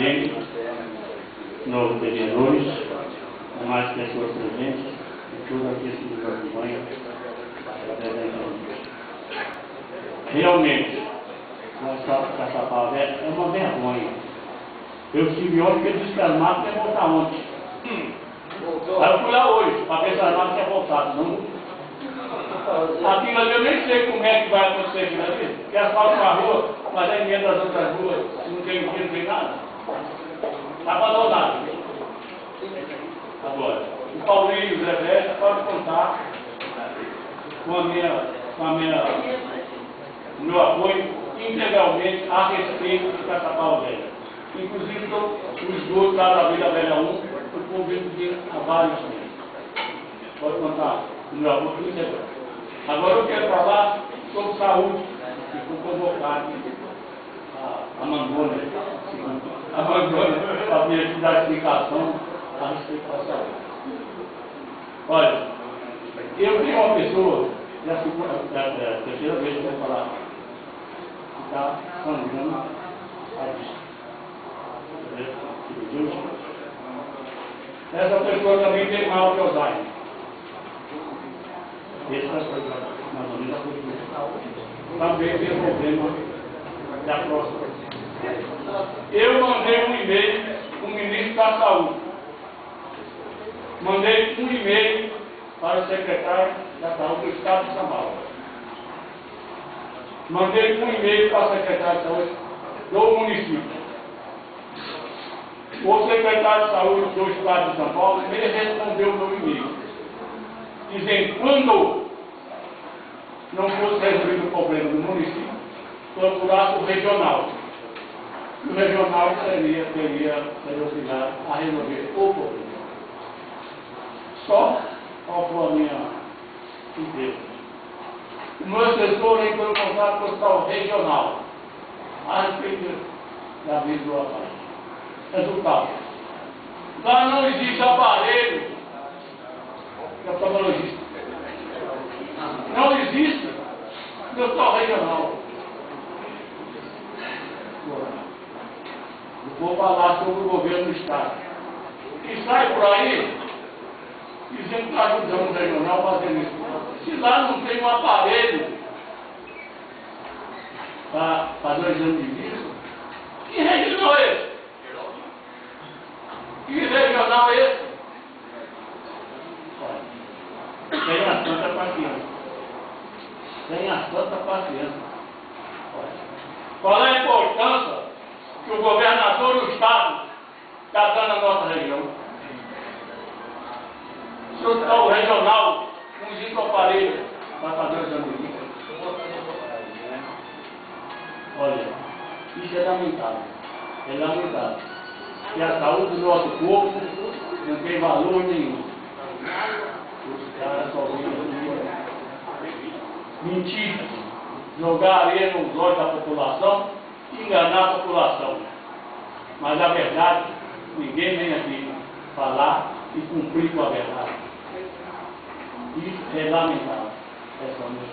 presidente, novos vereadores, demais pessoas presentes e todos aqueles que nos acompanham através da internet. Realmente, Caçapava é uma vergonha. Eu estive ontem porque disse que as máquinas iam voltar ontem. Aí eu fui lá hoje, para ver se as máquinas tinham voltado. Não. Aquilo ali eu nem sei como é que vai acontecer aquilo ali. Porque asfalto na rua, mas é emenda das outras ruas, não tem não tem nada. Está abandonado. Agora, o Paulinho e o Zé Vesta podem contar com o meu apoio integralmente a respeito de Caçapava Velha. Inclusive, o esgoto lá da Vila Velha 1, eu convido há vários meses. Pode contar com o meu apoio integral. Agora eu quero falar sobre saúde, que foi convocado a Mangona, para vir aqui dar explicação a respeito da saúde. Olha, eu tenho uma pessoa, é a terceira vez que eu vou falar, que está sangrando a vista. Essa pessoa também tem mal de Alzheimer. Essa coisa, mais ou menos, também tem problema da próstata. Eu mandei um e-mail para o ministro da Saúde. Mandei um e-mail para o secretário da Saúde do Estado de São Paulo. Mandei um e-mail para o secretário de Saúde do município. O secretário de Saúde do Estado de São Paulo me respondeu o meu e-mail, dizendo que quando não fosse resolvido o problema do município, procurasse o regional. O regional seria obrigado a resolver o problema. Só qual foi a minha empresa. O meu assessor entrou em contato com o hospital regional a respeito da vida do rapaz. Resultado. Lá não existe aparelho de oftalmologista. Não existe no hospital regional. Eu vou falar sobre o governo do Estado. E sai por aí dizendo que está ajudando o regional fazendo isso. Se lá não tem um aparelho para fazer o exame de vista, que regional é esse? Que regional é esse? Olha, tenha tanta paciência. Tenha tanta paciência. Olha, qual é a importância que o governador do Estado está dando à nossa região? Se o hospital regional não existe um aparelho para fazer o exame de vista. Olha, isso é lamentável. É lamentável. E a saúde do nosso corpo não tem valor nenhum. Os caras só vivem mentir, jogar areia nos olhos da população, enganar a população. Mas a verdade, ninguém vem aqui falar e cumprir com a verdade. Isso é lamentável. Essa é a minha